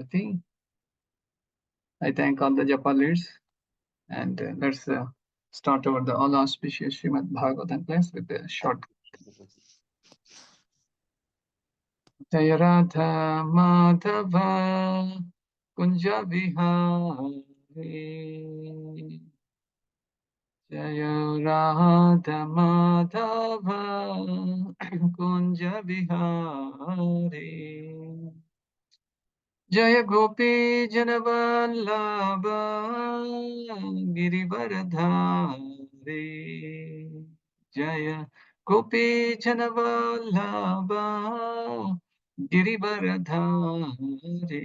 Mathurapati. I thank all the Japa leads, and let's start over the all auspicious Srimad Bhagavatam class with a short. Jaya Radha Madhava Kunja Vihari Jaya Radha Madhava Kunja Vihari Jaya Gopi Janavallabha Girivaradhari Jaya Gopi Janavallabha Girivaradhari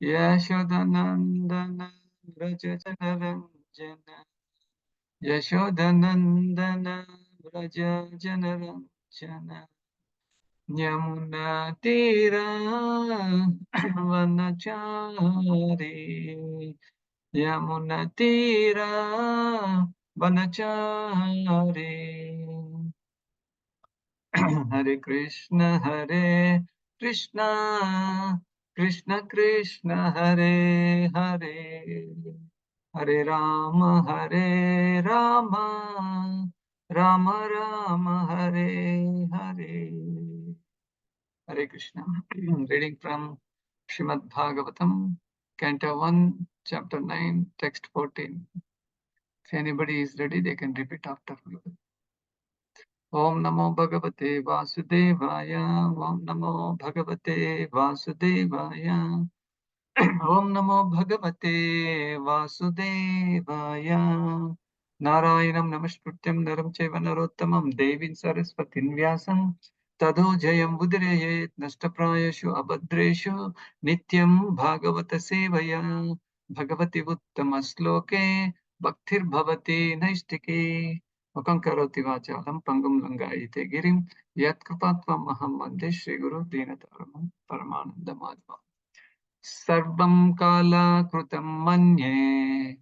Yashodanandana Vraja Janaranjana Yashodanandana Vraja Janaranjana Yamuna Tira Vanachari Yamuna Tira Vanachari Hare Krishna Krishna Krishna Hare Hare Hare Rama Rama Rama Hare Hare Hare Krishna. Reading from Srimad Bhagavatam, Canto 1, Chapter 9, Text 14. If anybody is ready, they can repeat after me. Om Namo Bhagavate Vasudevaya. Om Namo Bhagavate Vasudevaya. Om Namo Bhagavate Vasudevaya. Narayanam Namaskrutyam Naram Chaiva Narottamam Devim Saraswatim Vyasam Tado Jayam Udirayet Nashtaprayashu Abhadreshu Nityam Bhagavata Sevaya Bhagavati Uttamasloke Bhaktir Bhavati Naistike Vakam Karoti Vachalam Pangam Langayite Girim Yat Kripatvam Maham Vande Shri Guru Dinataramam Paramananda Madhva Sarvam Kala Krutam Manye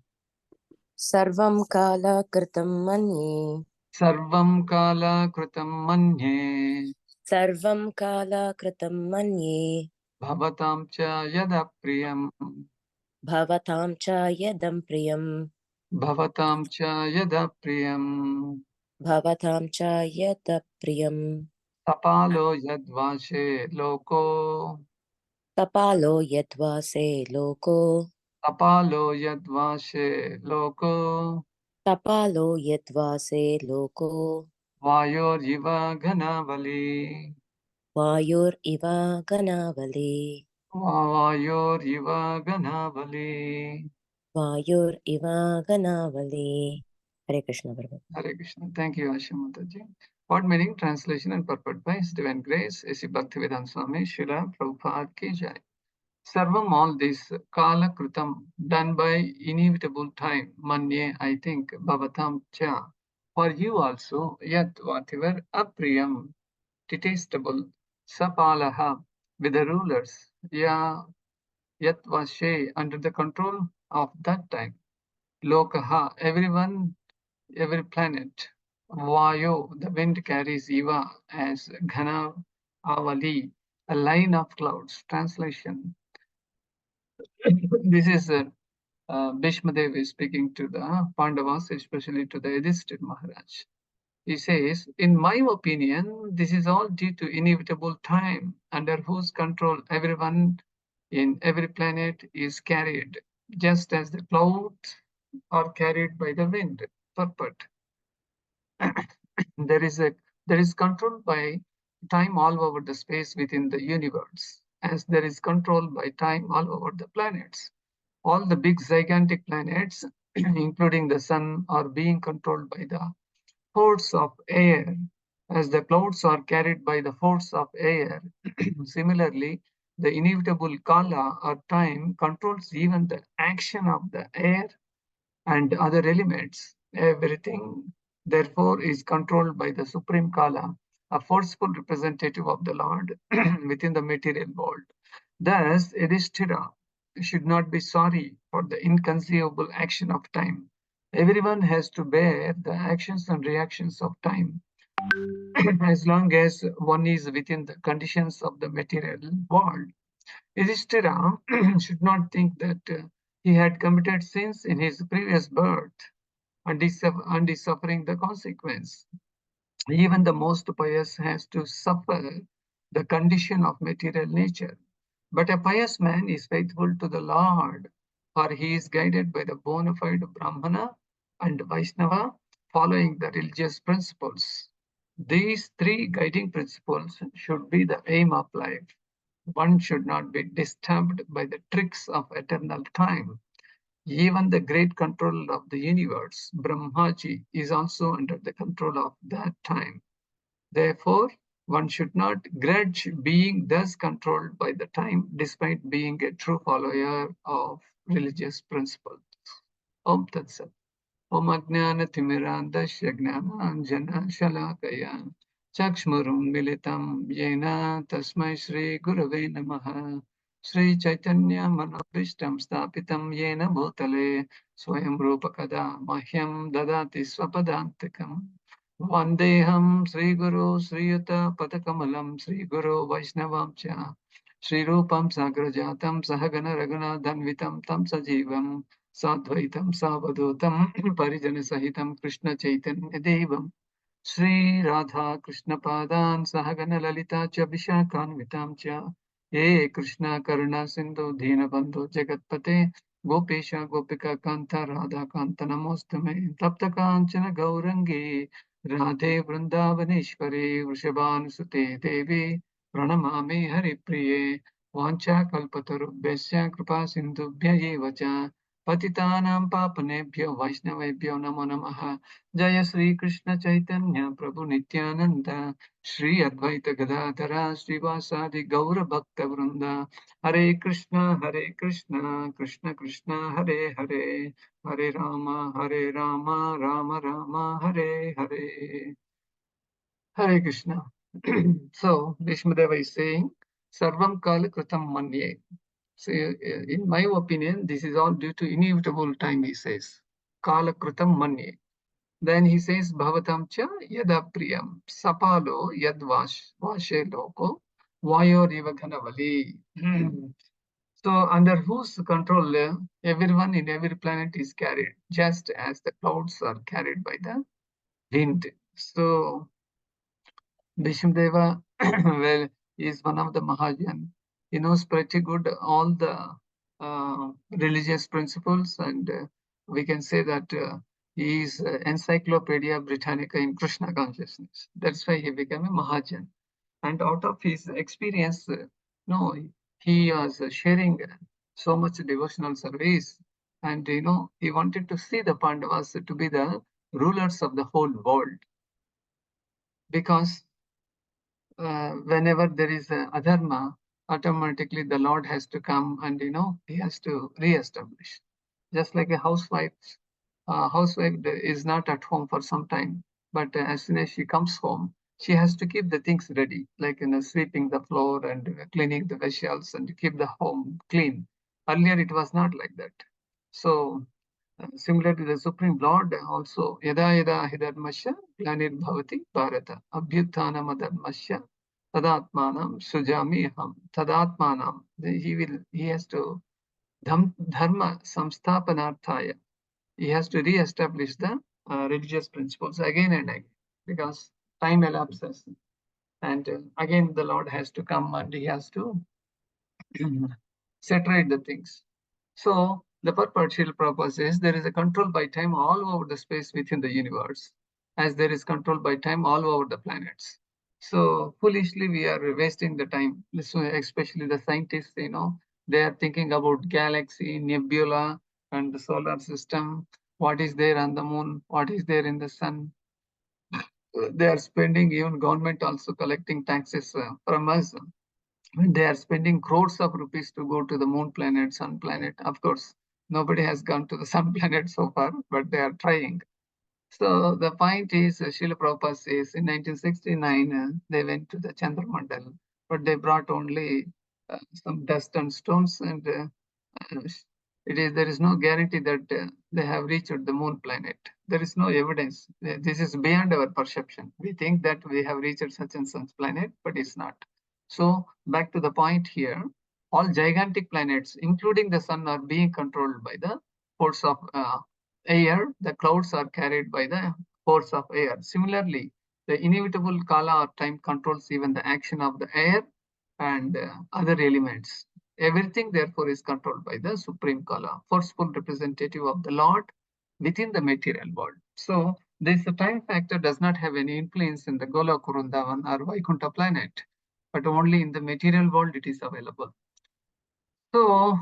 Sarvam Kala Kritam Manye Sarvam Kala Krutam Manye Sarvam Kala Kritam Manye Bhavatam Cha Yada Priyam Bhavatam Cha Yadam Priyam Bhavatam Cha Yada Priyam Bhavatam Cha Yada Priyam Tapalo Yadvashe Loko Tapalo Yadvase Loko Tapalo Yadvashe Loko Tapalo Yadvase Loko Vayor Yiva Ghanavali Vayur Iva Ganavali Vayor Yiva Ghanavali Vayur Iva Ganavali. Hare Krishna Prabhu. Hare Krishna. Thank you, Ashamataji. Word meaning, translation, and purport by His Divine Grace, A.C. Bhaktivedanta Swami, Srila Prabhupada Ki Jai. Sarvam, all this, Kala Krutam, done by inevitable time, Manye, I think, Bhavatam Cha, for you also, yet whatever, Apriyam, detestable, Sapalaha, with the rulers, Ya, yet Vashe, under the control of that time, Lokaha, everyone, every planet. Vayo, the wind carries Eva as Ghana Avali, a line of clouds. Translation. This is Bhishma Dev speaking to the Pandavas, especially to the Yudhishthira Maharaj. He says, in my opinion, this is all due to inevitable time, under whose control everyone in every planet is carried, just as the clouds are carried by the wind. Purport. There is control by time all over the space within the universe, as there is control by time all over the planets. All the big gigantic planets, including the sun, are being controlled by the force of air, as the clouds are carried by the force of air. Similarly, the inevitable kala or time controls even the action of the air and other elements. Everything, therefore, is controlled by the Supreme Kala, a forceful representative of the Lord within the material world. Thus, Yudhishthira should not be sorry for the inconceivable action of time. Everyone has to bear the actions and reactions of time as long as one is within the conditions of the material world. Yudhishthira should not think that he had committed sins in his previous birth and is suffering the consequence. Even the most pious has to suffer the condition of material nature. But a pious man is faithful to the Lord, for he is guided by the bona fide Brahmana and Vaishnava, following the religious principles. These three guiding principles should be the aim of life. One should not be disturbed by the tricks of eternal time. Even the great controller of the universe, Brahmaji, is also under the control of that time. Therefore, one should not grudge being thus controlled by the time despite being a true follower of religious principles. Om Tat Sat. Om Ajnanatimirandasya Gnananjana Chakshmurum Militam Yena Tasmai Shri Gurave Namaha Shri Chaitanya Manobishtam Stapitam Yena Bhutale Swayam Rupakada Mahyam Dadati Swapadantikam Vandeham Sri Guru Sri Yuta Padakamalam Sri Guru Vaishnavam Cha Sri Rupam Sagrajatam Sahagana Raghunadanvitam Tam Sajivam साद्वैतं सावधूतं परिजनसहितं कृष्णचैतन्यदेवं श्रीराधाकृष्णपादान् सहगणललिता च विशाखान्वितां च ये कृष्णकरुणासिन्धु दीनबन्धु जगत्पते गोपेश गोपिकान्त राधाकान्त नमोऽस्तु मे तप्तकाञ्चन गौरङ्गी राधे वृन्दावनेश्वरी वृषभानुसुते देवी प्रणमामि हरिप्रिये वाञ्छाकल्पतरुभ्यश्च कृपासिन्धुभ्य एव च पतितानां पापनेभ्यो वैष्णवेभ्यो नमो नमः जय श्री कृष्ण चैतन्य प्रभु नित्यानंद श्री अद्वैत गदाधर श्रीवासादि गौर भक्त वृंद हरे Krishna Krishna Krishna Hare Hare Hare Ram Ram Ram Hare Hare Hare Krishna. So Bhishmadeva is saying, Sarvam Kala Kritam Manye. So, in my opinion, this is all due to inevitable time, he says. Kala Kritam Manye. Then he says, Bhavatam cha yada priyam sapalo yad vashe loko vayor iva ghanavali. So under whose control everyone in every planet is carried, just as the clouds are carried by the wind. So Bhishmadeva, well, is one of the Mahajan. He knows pretty good all the religious principles, and we can say that he is Encyclopedia Britannica in Krishna consciousness. That's why he became a Mahajan. And out of his experience, no, he was sharing so much devotional service, and he wanted to see the Pandavas to be the rulers of the whole world because whenever there is a adharma, automatically the Lord has to come and he has to re-establish. Just like a housewife is not at home for some time, but as soon as she comes home, she has to keep the things ready, like sweeping the floor and cleaning the vessels and keep the home clean. Earlier it was not like that. So similar to the Supreme Lord also, yada yada hidharmasya glanir bharata abhyuthanam adharmasya tadatmanam sujami ham tadatmanam. He has to dharma samsthapanarthaya. He has to re-establish the religious principles again and again because time elapses and again the Lord has to come and he has to separate the things. So the purport Srila Prabhupada says there is a control by time all over the space within the universe, as there is control by time all over the planets. So foolishly we are wasting the time, especially the scientists, they are thinking about galaxy, nebula, and the solar system, what is there on the moon, what is there in the sun. They are spending, even government also collecting taxes from us. They are spending crores of rupees to go to the moon planet, sun planet. Of course, nobody has gone to the sun planet so far, but they are trying. So the point is, Srila Prabhupada says in 1969, they went to the Chandramandal, but they brought only some dust and stones, and there is no guarantee that they have reached the moon planet. There is no evidence. This is beyond our perception. We think that we have reached such and such planet, but it's not. So back to the point here. all gigantic planets, including the sun, are being controlled by the force of air. The clouds are carried by the force of air. Similarly, the inevitable kala or time controls even the action of the air and other elements. Everything, therefore, is controlled by the supreme kala, forceful representative of the Lord within the material world. So, this time factor does not have any influence in the Gola Kurundavan or Vaikuntha planet, but only in the material world it is available. So,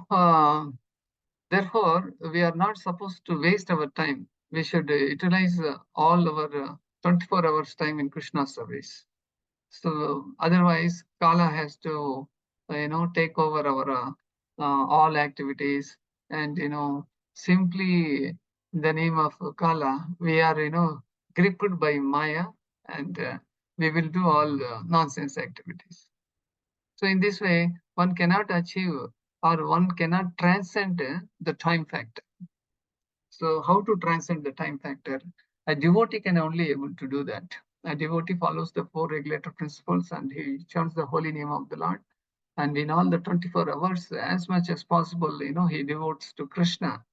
therefore, we are not supposed to waste our time. We should utilize all our 24 hours time in Krishna service. So otherwise, Kala has to, take over our all activities, and simply in the name of Kala, we are gripped by Maya, and we will do all nonsense activities. So in this way, one cannot achieve or one cannot transcend the time factor. So how to transcend the time factor? A devotee can only able to do that. A devotee follows the four regulator principles and he chants the holy name of the Lord. And in all the 24 hours, as much as possible, he devotes to Krishna.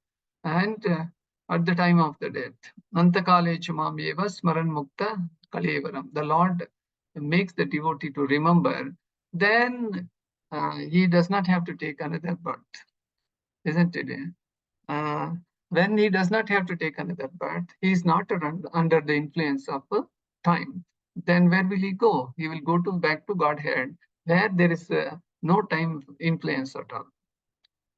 And at the time of the death, Antakale Chumam Eva Smaran Mukta Kalevaram. The Lord makes the devotee to remember. Then he does not have to take another birth, isn't it? Uh, when he does not have to take another birth, he is not under the influence of time. Then where will he go? He will go to back to Godhead, where there is no time influence at all.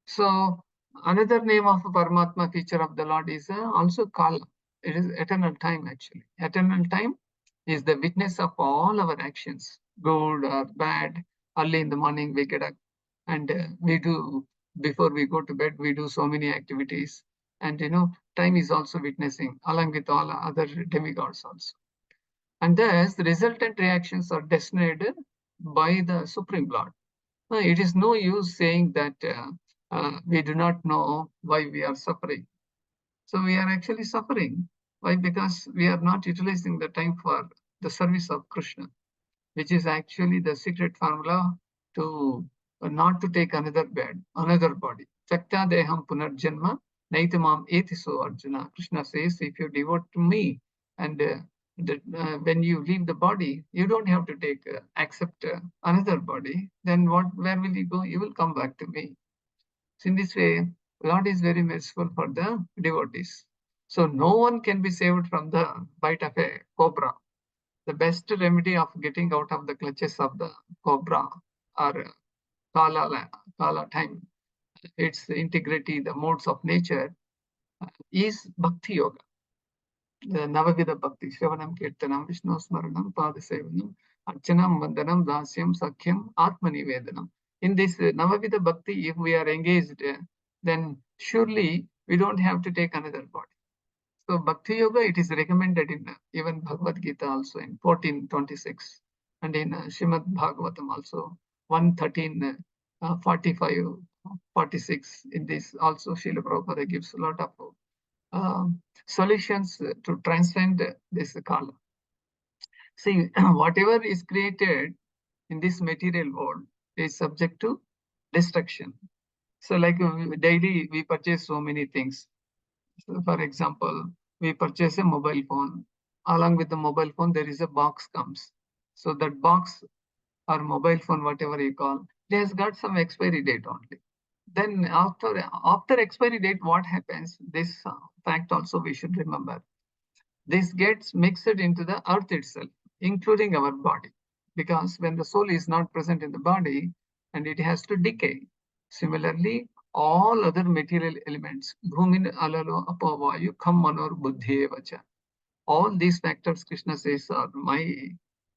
So another name of Paramatma feature of the Lord is also Kala. It is eternal time actually. Eternal time is the witness of all our actions, good or bad. Early in the morning we get up and we do, before we go to bed, we do so many activities. And time is also witnessing along with all other demigods also. And thus the resultant reactions are designated by the Supreme Lord. It is no use saying that we do not know why we are suffering. So we are actually suffering. Why? Because we are not utilizing the time for the service of Krishna, which is actually the secret formula to not to take another body. Chakta deham punarjanma naitamam etiso Arjuna. Krishna says, if you devote to me, and when you leave the body, you don't have to accept another body. Then where will you go? You will come back to me. So in this way, Lord is very merciful for the devotees. So no one can be saved from the bite of a cobra. The best remedy of getting out of the clutches of the cobra or kala time, its integrity, the modes of nature, is bhakti yoga. The Navavida Bhakti, Shravanam Kirtanam, Vishnu Smaranam, Padasevanam, Archanam, Vandanam, Dasyam, Sakyam, Atmani Vedanam. In this Navavida Bhakti, if we are engaged, then surely we don't have to take another body. So Bhakti Yoga, it is recommended in even Bhagavad Gita also in 14:26, and in Srimad Bhagavatam also 113, 45, 46. In this also Srila Prabhupada gives a lot of solutions to transcend this kala. See, whatever is created in this material world is subject to destruction. So like daily we purchase so many things. So for example, we purchase a mobile phone. Along with the mobile phone, there is a box comes. So that box or mobile phone, whatever you call, it has got some expiry date only. Then after expiry date, what happens? This fact also we should remember. This gets mixed into the earth itself, including our body, because when the soul is not present in the body, and it has to decay. Similarly, all other material elements, bhumin alalo apavayu kham manor buddhi vacha. All these factors, Krishna says, are my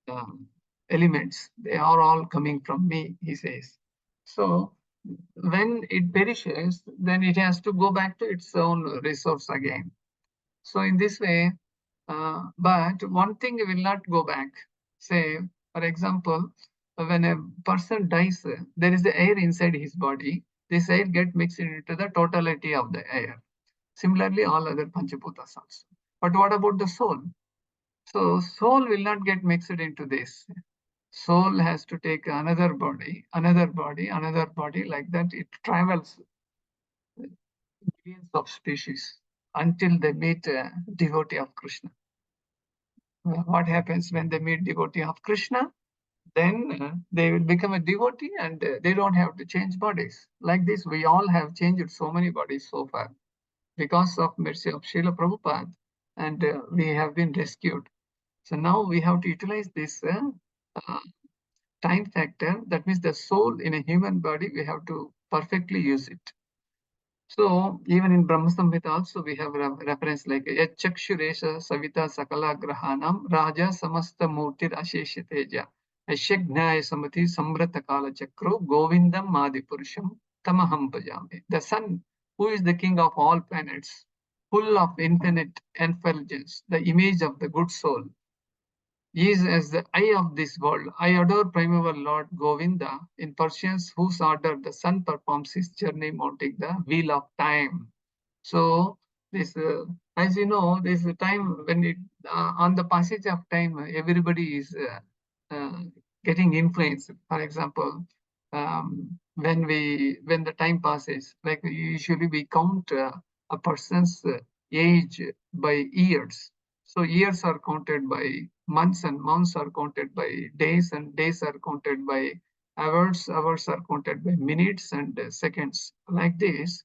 um, elements. They are all coming from me, he says. So when it perishes, then it has to go back to its own resource again. So in this way, but one thing will not go back. Say, for example, when a person dies, there is the air inside his body. This air get mixed into the totality of the air. Similarly, all other Panchabutas also. But what about the soul? So soul will not get mixed into this. Soul has to take another body, another body, another body, like that. It travels millions of species until they meet a devotee of Krishna. What happens when they meet devotee of Krishna? Then they will become a devotee and they don't have to change bodies. Like this, we all have changed so many bodies so far because of mercy of Srila Prabhupada, and we have been rescued. So now we have to utilize this uh, time factor. That means the soul in a human body, we have to perfectly use it. So even in Brahma Samhita also we have reference like Yachakshuresha Savita Sakala Grahanam Raja Samasta Murtir Asheshiteja Ashagnaya Samati Sambrata Kala Chakro Govindam Madi Purusham Tamaham Pajami. The sun, who is the king of all planets, full of infinite effulgence, the image of the good soul, is as the eye of this world. I adore primeval Lord Govinda, in Persians whose order the sun performs his journey mounting the wheel of time. So this, as you know, there's a time when it on the passage of time, everybody is uh, getting influenced. For example, when the time passes, like usually we count a person's age by years. So years are counted by months, and months are counted by days, and days are counted by hours. Hours are counted by minutes and seconds. Like this,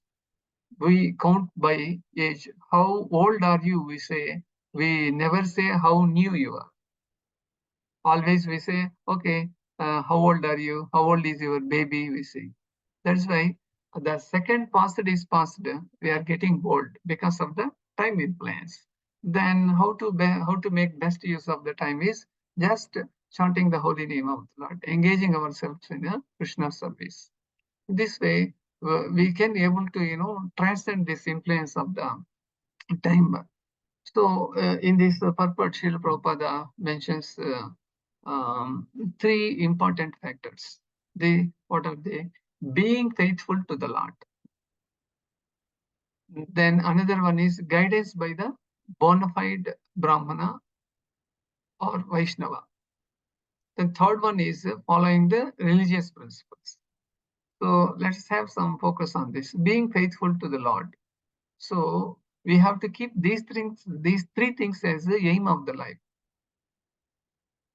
we count by age. How old are you? We say. We never say how new you are. Always we say, okay, how old are you? How old is your baby? We say. That's why the second past is past. We are getting old because of the time influence. Then how to make best use of the time is just chanting the holy name of the Lord, engaging ourselves in a Krishna service. This way, we can able to transcend this influence of the time. So in this purport, Srila Prabhupada mentions three important factors. What are they? Being faithful to the Lord. Then another one is guidance by the bona fide Brahmana or Vaishnava. Then third one is following the religious principles. So let's have some focus on this. Being faithful to the Lord. So we have to keep these three things as the aim of the life.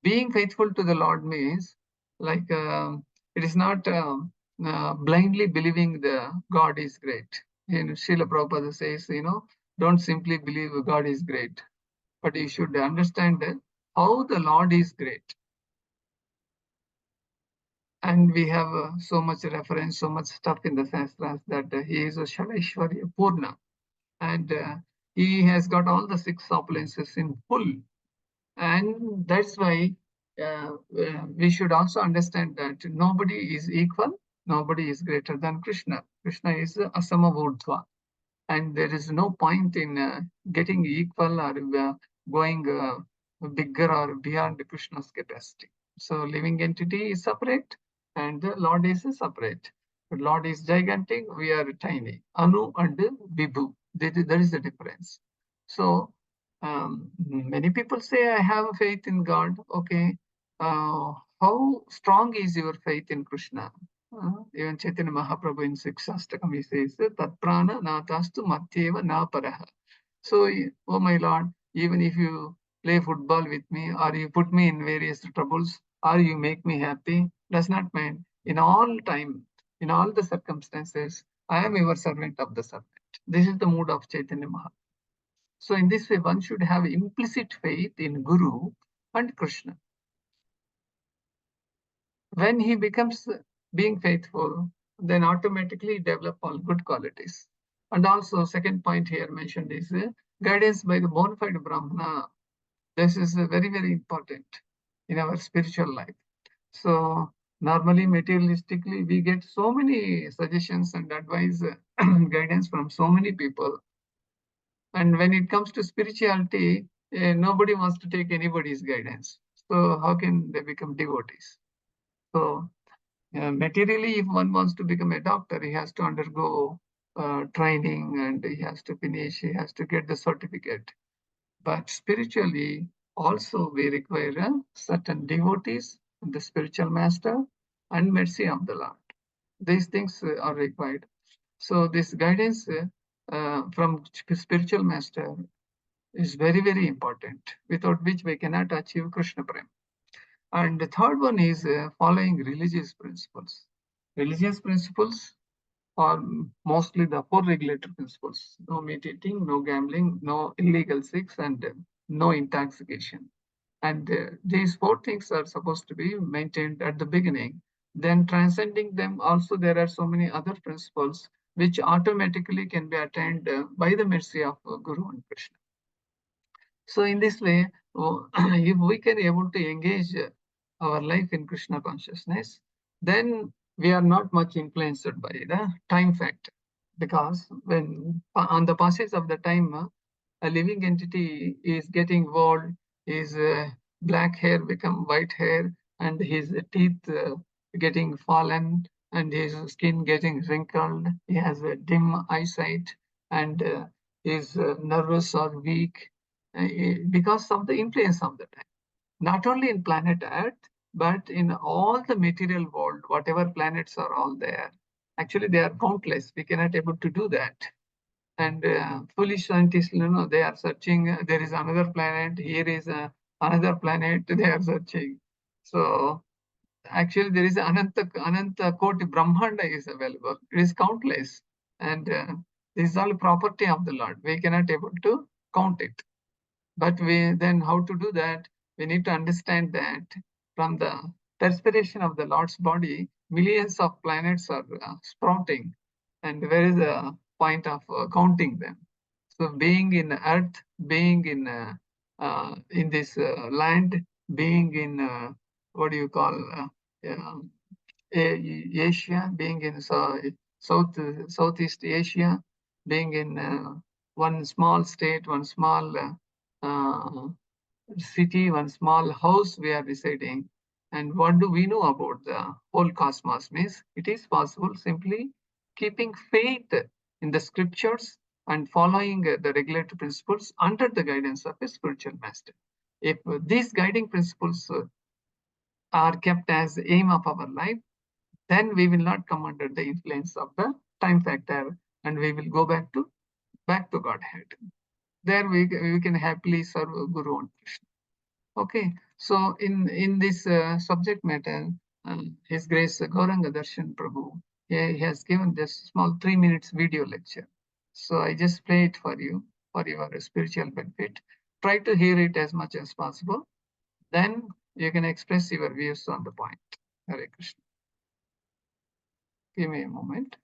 Being faithful to the Lord means like it is not blindly believing the God is great. Srila Prabhupada says, don't simply believe God is great, but you should understand how the Lord is great. And we have so much reference, so much stuff in the Shastras that he is a Shaleshwarya Purna. And he has got all the six opulences in full. And that's why we should also understand that nobody is equal, nobody is greater than Krishna. Krishna is Asamavurdhva, and there is no point in getting equal or going bigger or beyond Krishna's capacity. So living entity is separate, and the Lord is separate. The Lord is gigantic, we are tiny. Anu and Vibhu, there is the difference. So many people say, I have faith in God. Okay. How strong is your faith in Krishna? Even Chaitanya Mahaprabhu in Sikshastakam, he says, Tat prana natastu matyeva na paraha. So, oh my Lord, even if you play football with me, or you put me in various troubles, or you make me happy, does not mind. In all time, in all the circumstances, I am your servant of the servant. This is the mood of Chaitanya Mahaprabhu. So in this way, one should have implicit faith in Guru and Krishna. When he becomes being faithful, then automatically develop all good qualities. And also, second point here mentioned is guidance by the bona fide Brahmana. This is very, very important in our spiritual life. So normally, materialistically, we get so many suggestions and advice, guidance from so many people. And when it comes to spirituality, nobody wants to take anybody's guidance. So how can they become devotees? So materially, if one wants to become a doctor, he has to undergo training and he has to finish, he has to get the certificate. But spiritually, also we require certain devotees the spiritual master, and mercy of the Lord. These things are required. So this guidance from spiritual master is very, very important, without which we cannot achieve Krishna Prem. And the third one is following religious principles. Religious principles are mostly the four regulatory principles: no meat eating, no gambling, no illegal sex, and no intoxication. And these four things are supposed to be maintained at the beginning. Then transcending them, also there are so many other principles which automatically can be attained by the mercy of Guru and Krishna. So in this way, if we can able to engage our life in Krishna consciousness, then we are not much influenced by the time factor, because when on the passage of the time, a living entity is getting old, his black hair become white hair, and his teeth getting fallen, and his skin getting wrinkled. He has a dim eyesight, and is nervous or weak because of the influence of the time. Not only in planet Earth, but in all the material world, whatever planets are all there. Actually, they are countless. We cannot able to do that. And foolish scientists, they are searching. There is another planet. Here is another planet. They are searching. So actually, there is Ananta Koti Brahmanda is available. It is countless, and this is all property of the Lord. We cannot able to count it. But we then how to do that? We need to understand that from the perspiration of the Lord's body, millions of planets are sprouting, and where is the point of counting them? So being in Earth, being in this land, being in what do you call Asia, being in Southeast Asia, being in one small state, one small city, one small house we are residing. And what do we know about the whole cosmos? Means it is possible simply keeping faith in the scriptures and following the regulatory principles under the guidance of a spiritual master. If these guiding principles are kept as the aim of our life, then we will not come under the influence of the time factor, and we will go back to Godhead. There we can happily serve Guru and Krishna. Okay, so in this subject matter, His Grace Gauranga Darshan Prabhu, he has given this small 3 minutes video lecture. So I just play it for you for your spiritual benefit. Try to hear it as much as possible. Then you can express your views on the point. Hare Krishna. Give me a moment.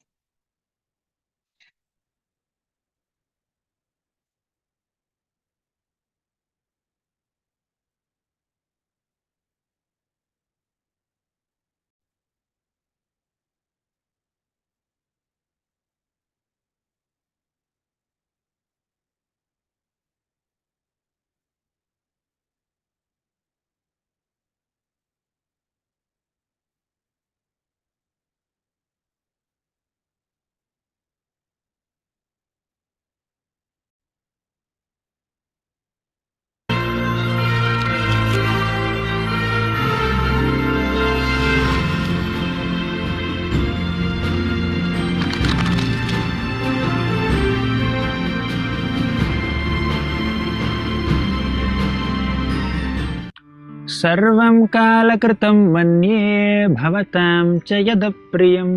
सर्वं कालकृतं मन्ये भवतां च यदप्रियं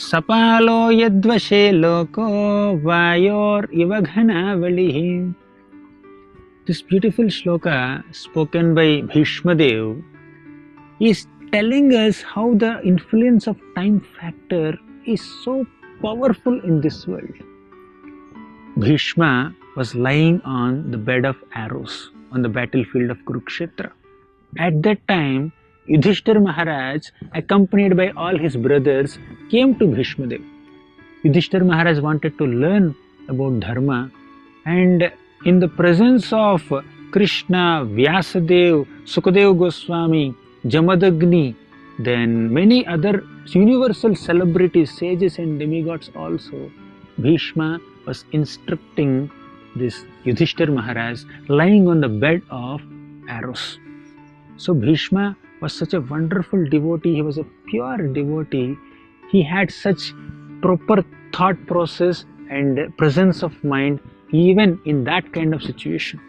सपालो यद्वशे लोको वायोरिव घनावलिः. This beautiful shloka spoken by Bhishma Dev is telling us how the influence of time factor is so powerful in this world. Bhishma was lying on the bed of arrows on the battlefield of Kurukshetra. At that time, Yudhishthir Maharaj, accompanied by all his brothers, came to Bhishma Dev. Yudhishthir Maharaj wanted to learn about Dharma, and in the presence of Krishna, Vyasadev, Sukadev Goswami, Jamadagni, then many other universal celebrities, sages and demigods also, Bhishma was instructing this Yudhishthir Maharaj lying on the bed of arrows. So Bhishma was such a wonderful devotee. He was a pure devotee. He had such proper thought process and presence of mind even in that kind of situation.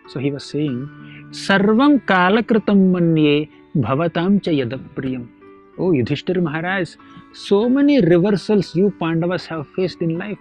So he was saying, Sarvam kalakritam manye bhavatam cha yadapriyam. Oh Yudhishthira Maharaj, so many reversals you Pandavas have faced in life.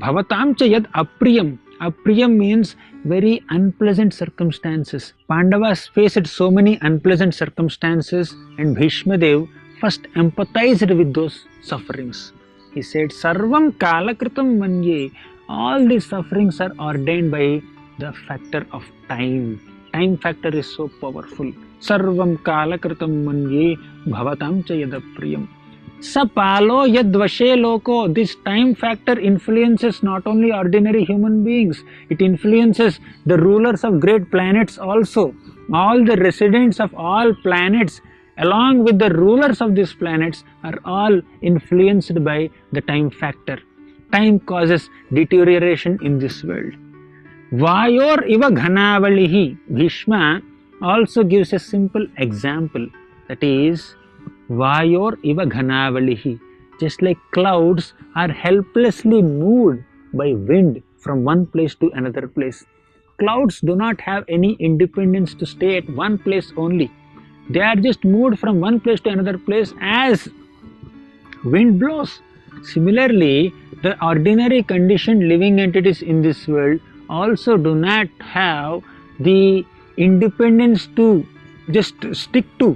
Bhavatam cha yad apriyam. Apriyam means very unpleasant circumstances. Pandavas faced so many unpleasant circumstances, and Bhishma Dev first empathized with those sufferings. He said, Sarvam kalakritam manye. All these sufferings are ordained by the factor of time. Time factor is so powerful. Sarvam kalakritam manye bhavatam cha yadapriyam. Sapalo yadvashe loko. This time factor influences not only ordinary human beings, it influences the rulers of great planets also. All the residents of all planets, along with the rulers of these planets, are all influenced by the time factor. Time causes deterioration in this world. Vayor iva ghanavalihi. Bhishma also gives a simple example, that is, Vayor iva ghanavalihi. Just like clouds are helplessly moved by wind from one place to another place. Clouds do not have any independence to stay at one place only. They are just moved from one place to another place as wind blows. Similarly, the ordinary conditioned living entities in this world also do not have the independence to just stick to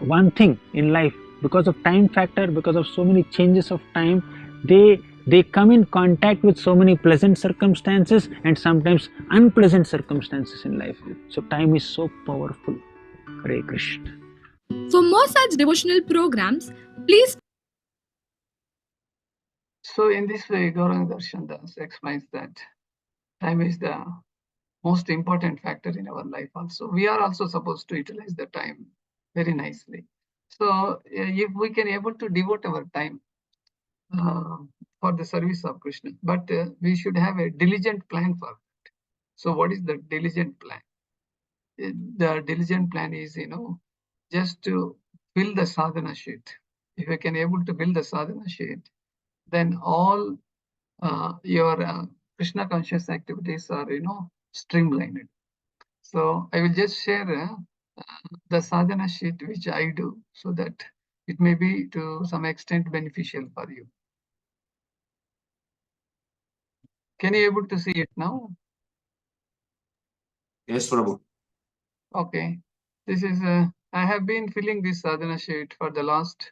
one thing in life. Because of time factor, because of so many changes of time, they come in contact with so many pleasant circumstances and sometimes unpleasant circumstances in life. So time is so powerful. Hare Krishna. For more such devotional programs, please. So in this way, Gauranga Darshan Das explains that time is the most important factor in our life also. We are also supposed to utilize the time very nicely. So if we can able to devote our time for the service of Krishna, but we should have a diligent plan for it. So what is the diligent plan? The diligent plan is, just to fill the sadhana sheet. If you can able to fill the sadhana sheet, then all your Krishna conscious activities are, streamlined. So I will just share the sadhana sheet which I do, so that it may be to some extent beneficial for you. Can you able to see it now? Yes, Prabhu. Okay. This is, I have been filling this sadhana sheet for the last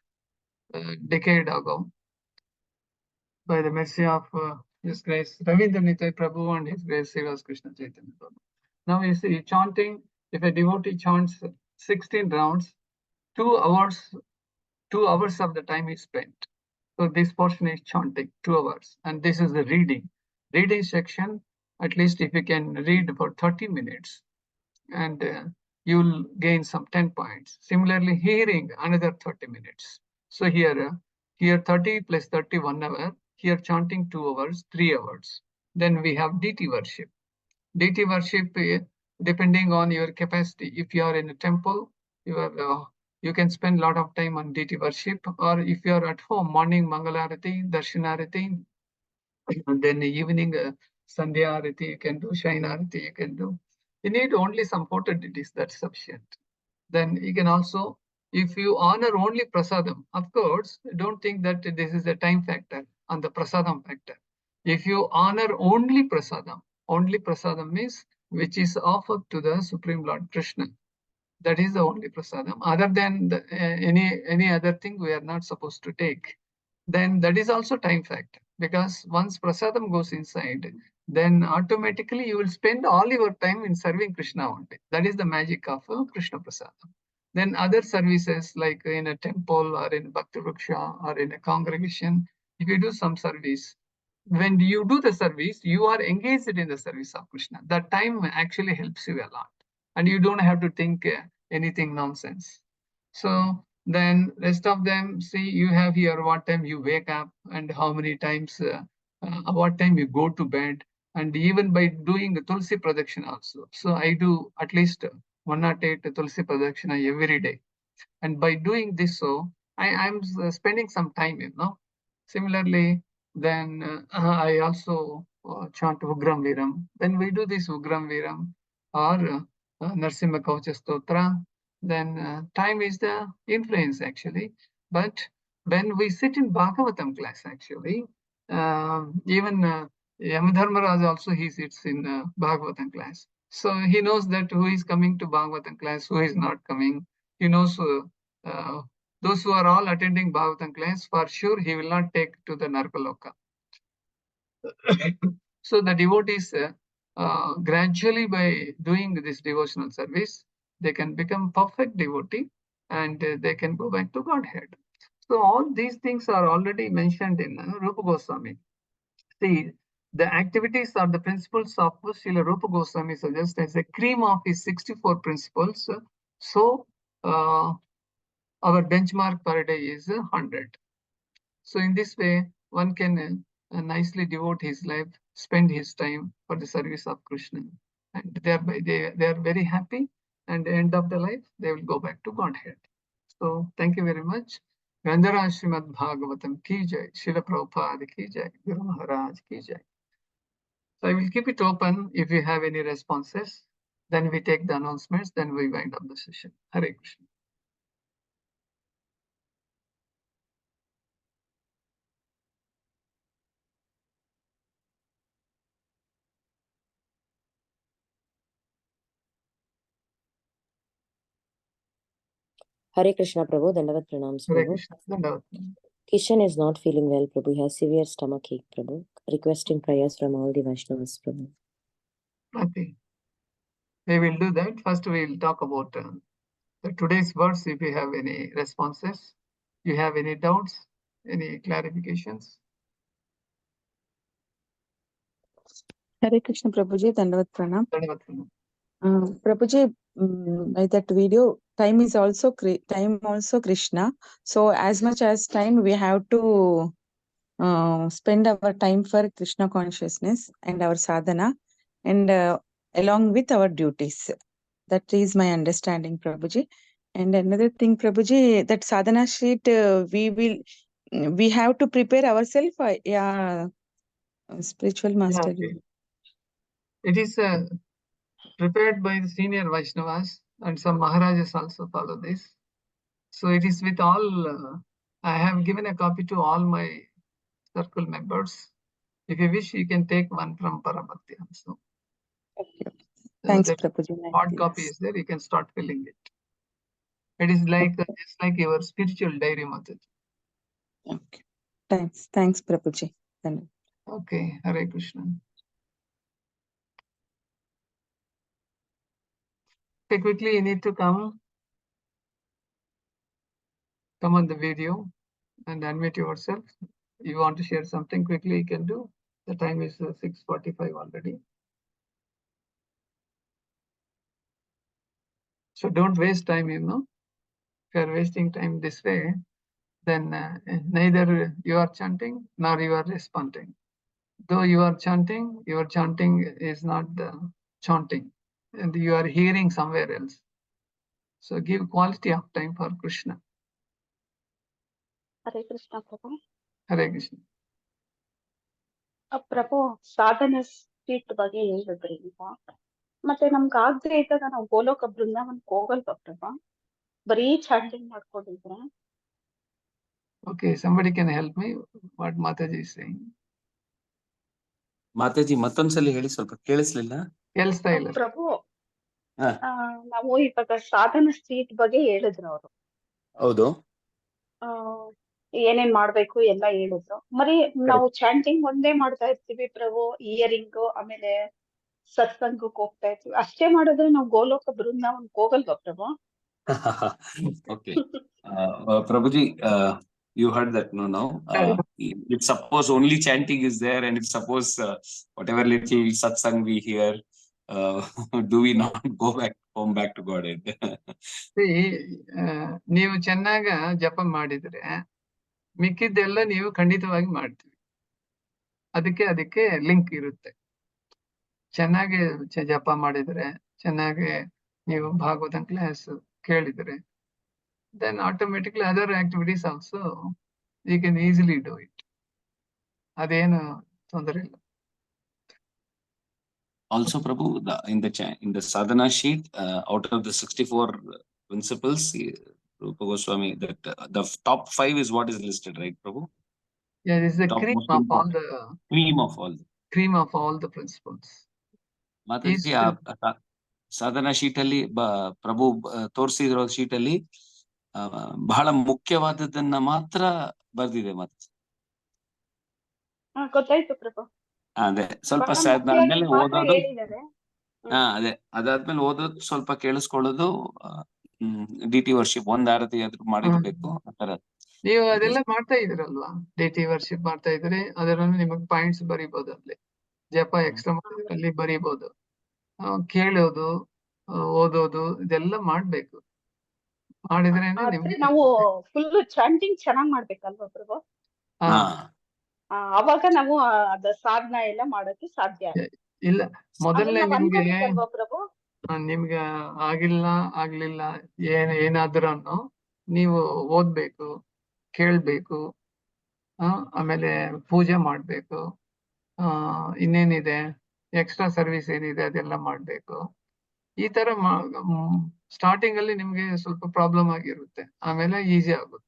decade ago, by the mercy of His Grace Ravindra Nitai Prabhu and His Grace Srivas Krishna Chaitanya Prabhu. Now you see, chanting, if a devotee chants 16 rounds, 2 hours of the time is spent. So this portion is chanting, 2 hours, and this is the reading. Reading section, at least if you can read for 30 minutes, and you'll gain some 10 points. Similarly, hearing another 30 minutes. So here 30 plus 30, 1 hour. Here chanting 2 hours, 3 hours. Then we have DT worship. DT worship, depending on your capacity. If you are in a temple, you can spend a lot of time on DT worship, or if you are at home, morning Mangalarati, Darshanarati, and then evening Sandhya Arati, you can do Shainarati, you can do. You need only some 40 deities, that's sufficient. Then you can also, if you honor only prasadam, of course, don't think that this is a time factor on the prasadam factor. If you honor only prasadam means which is offered to the Supreme Lord Krishna. That is the only prasadam. Other than any other thing, we are not supposed to take. Then that is also time factor, because once prasadam goes inside, then automatically you will spend all your time in serving Krishna only. That is the magic of Krishna prasadam. Then other services, like in a temple or in Bhakti Vriksha or in a congregation, if you do some service, when you do the service, you are engaged in the service of Krishna. That time actually helps you a lot, and you don't have to think anything nonsense. So then rest of them, see, you have here what time you wake up and how many times, what time you go to bed, and even by doing the Tulsi protection also. So I do at least 108 Tulsi Pradakshina every day. And by doing this, so I'm spending some time, Similarly, then I also chant Ugram Viram. When we do this Ugram Viram or Narsimha Kavacha Stotra, then time is the influence actually. But when we sit in Bhagavatam class, actually, even Yamadharmaraj also he sits in Bhagavatam class. So he knows that who is coming to Bhagavatam class, who is not coming. He knows uh, those who are all attending Bhagavatam class, for sure he will not take to the Narkaloka. So the devotees gradually by doing this devotional service, they can become perfect devotee and they can go back to Godhead. So all these things are already mentioned in Rupa Goswami. See, the activities or the principles of Srila Rupa Goswami suggests as a cream of his 64 principles. So our benchmark per day is 100. So in this way, one can nicely devote his life, spend his time for the service of Krishna. And thereby they are very happy. And at the end of the life, they will go back to Godhead. So thank you very much. Gandhara Srimad Bhagavatam ki jai, Srila Prabhupada ki jai, Guru Maharaj ki jai. So I will keep it open if you have any responses. Then we take the announcements, then we wind up the session. Hare Krishna. Hare Krishna, Prabhu. Dandavat pranams, Hare Prabhu. Krishna. Dandavat. Kishan is not feeling well, Prabhu. He has severe stomach ache, Prabhu. Requesting prayers from all the Vaishnavas, Prabhu. Okay. We will do that. First, we will talk about today's words. If you have any responses, you have any doubts, any clarifications. Hare Krishna Prabhuji, Dandavat Pranam. Dandavat pranam. Prabhuji, by that video, time also Krishna. So as much as time, we have to spend our time for Krishna consciousness and our sadhana, and along with our duties. That is my understanding, Prabhuji. And another thing, Prabhuji, that sadhana sheet, we have to prepare ourselves. Spiritual master. Yeah, okay. It is prepared by the senior Vaishnavas, and some Maharajas also follow this. So it is with all, I have given a copy to all my circle members. If you wish, you can take one from Parabhakti also. Okay. Thanks, The Prabhuji. hard copy is there, you can start filling it. It is like just like your spiritual diary, Mataji. Okay. Thanks, Prabhuji. Okay, Hare Krishna. Okay, quickly you need to come on the video and unmute yourself. You want to share something quickly, you can do. The time is 6:45 already. So don't waste time, If you are wasting time this way, then neither you are chanting nor you are responding. Though you are chanting, your chanting is not chanting, and you are hearing somewhere else. So give quality of time for Krishna. Hare Krishna Prabhu. Hare Krishna. ಪ್ರಭು ಸಾಧನ seat ಬಗ್ಗೆ ಹೇಳಿದ್ರಿ ಈಗ ಮತ್ತೆ ನಮ್ಗೆ ಆಗದೆ ಇದ್ದಾಗ ನಾವು ಗೋಲೋಕ ಬೃಂದಾವನಕ್ಕೆ ಹೋಗಲ್ವಾ ಪ್ರಭು ಬರೀ ಚಾಟಿಂಗ್ ಮಾಡ್ಕೊಂಡಿದ್ರೆ Okay, somebody can help me what Mataji is saying. Mataji ಮತ್ತೊಂದ್ಸಲಿ ಹೇಳಿ, ಸ್ವಲ್ಪ ಕೇಳಿಸ್ಲಿಲ್ಲ. ಕೇಳಿಸ್ತಾ ಇಲ್ಲ ಪ್ರಭು ನಾವು ಇವಾಗ ಸಾಧನ ಸೀಟ್ ಬಗ್ಗೆ ಹೇಳಿದ್ರು ಅವರು. ಹೌದು. ಏನೇನ್ ಮಾಡ್ಬೇಕು ಎಲ್ಲ ಹೇಳಿದ್ರು. ಮರಿ ನಾವು ಚಾಂಟಿಂಗ್ ಒಂದೇ ಮಾಡ್ತಾ ಇರ್ತೀವಿ ಪ್ರಭು, ಇಯರಿಂಗ್ ಆಮೇಲೆ ಸತ್ಸಂಗಕ್ಕೆ ಹೋಗ್ತಾ ಇರ್ತೀವಿ. ಅಷ್ಟೇ ಮಾಡಿದ್ರೆ ನಾವು ಗೋಲೋಕ ಬೃಂದಾವನಕ್ಕೆ ಹೋಗಲ್ವಾ ಪ್ರಭು? Okay. Prabhuji, you heard that now. If suppose only chanting is there, and if suppose whatever little satsang we hear, do we not go back to Godhead? ನೀವು ಚೆನ್ನಾಗ ಜಪ ಮಾಡಿದ್ರೆ ಮಿಕ್ಕಿದ್ದೆಲ್ಲ ನೀವು ಖಂಡಿತವಾಗಿ ಮಾಡ್ತೀವಿ. ಅದಕ್ಕೆ ಲಿಂಕ್ ಇರುತ್ತೆ. ಚೆನ್ನಾಗಿ ಜಪ ಮಾಡಿದ್ರೆ, ಚೆನ್ನಾಗಿ ನೀವು ಭಾಗವತಂ ಕ್ಲಾಸ್ ಕೇಳಿದ್ರೆ, then automatically other activities also you can easily do it. ಅದೇನು ತೊಂದರೆ ಇಲ್ಲ. Also, Prabhu, in the sadhana sheet, out of the 64 principles, Rupa Goswami, that the top 5 is what is listed, right, Prabhu? Yeah, this is the Top cream most of all important. the cream of all the principles. Mataji ಆ ಸಾಧನಾ sheet ಅಲ್ಲಿ ಪ್ರಭು ತೋರಿಸಿರೋ sheet ಅಲ್ಲಿ ಬಹಳ ಮುಖ್ಯವಾದದನ್ನ ಮಾತ್ರ ಬರ್ದಿದೆ. ಮತ್ತೆ ಗೊತ್ತಾಯ್ತು ಪ್ರಭು. ಅದೇ ಸ್ವಲ್ಪ ಆದ್ಮೇಲೆ ಓದೋದು, ಅದೇ ಅದಾದ್ಮೇಲೆ ಓದೋದು, ಸ್ವಲ್ಪ ಕೇಳಿಸ್ಕೊಳ್ಳೋದು, ಡಿಟಿ ವರ್ಷಿಪ್ ಒಂದ್ ಆರತಿ ಆದ್ರೂ ಮಾಡಿರ್ಬೇಕು. ಆತರ ನೀವು ಅದೆಲ್ಲ ಮಾಡ್ತಾ ಇದ್ರಲ್ವಾ, ಡಿಟಿ ವರ್ಷಿಪ್ ಮಾಡ್ತಾ ಇದ್ರೆ ಅದರಲ್ಲಿ ನಿಮಗೆ ಪಾಯಿಂಟ್ಸ್ ಬರೀಬಹುದು. ಅಲ್ಲಿ ಜಪ ಎಕ್ಸ್ಟ್ರಾ ಅಲ್ಲಿ ಬರೀಬಹುದು. ಕೇಳೋದು, ಓದೋದು ಇದೆಲ್ಲ ಮಾಡ್ಬೇಕು. ಮಾಡಿದ್ರೆ ನಾವು ಫುಲ್ ಚಾಂಟಿಂಗ್ ಚೆನ್ನಾಗ್ ಮಾಡ್ಬೇಕಲ್ವಾ ಪ್ರಭು? ಅವಾಗ ನಾವು ಅದ ಸಾಧನ ಎಲ್ಲ ಮಾಡಕ್ಕೆ ಸಾಧ್ಯ ಇಲ್ಲ. ಮೊದಲನೇ ಪ್ರಭು ನಿಮ್ಗೆ ಆಗ್ಲಿಲ್ಲ ಏನಾದ್ರೂ ನೀವು ಓದ್ಬೇಕು, ಕೇಳ್ಬೇಕು, ಆಮೇಲೆ ಪೂಜೆ ಮಾಡ್ಬೇಕು, ಇನ್ನೇನಿದೆ ಎಕ್ಸ್ಟ್ರಾ ಸರ್ವಿಸ್ ಏನಿದೆ ಅದೆಲ್ಲ ಮಾಡ್ಬೇಕು. ಈ ತರ ಸ್ಟಾರ್ಟಿಂಗ್ ಅಲ್ಲಿ ನಿಮ್ಗೆ ಸ್ವಲ್ಪ ಪ್ರಾಬ್ಲಮ್ ಆಗಿರುತ್ತೆ, ಆಮೇಲೆ ಈಸಿ ಆಗುತ್ತೆ.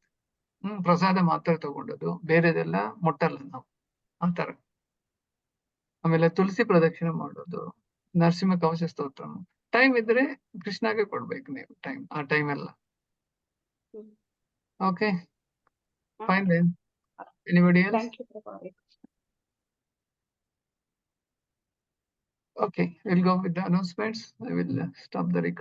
ಪ್ರಸಾದ ಮಾತ್ರ ತಗೊಂಡದು, ಬೇರೆದೆಲ್ಲ ಮುಟ್ಟಲ್ಲ ನಾವು ಆತರ. ಆಮೇಲೆ ತುಳಸಿ ಪ್ರದಕ್ಷಿಣೆ ಮಾಡೋದು, ನರಸಿಂಹ ಕವಚ ಸ್ತೋತ್ರ, ಟೈಮ್ ಇದ್ರೆ ಕೃಷ್ಣಗೆ ಕೊಡ್ಬೇಕು ನೀವು ಟೈಮ್, ಆ ಟೈಮ್ ಎಲ್ಲ. Okay, fine then. Anybody else? Thank you, Prabhu. Okay, we'll go with the announcements. I will stop the recording.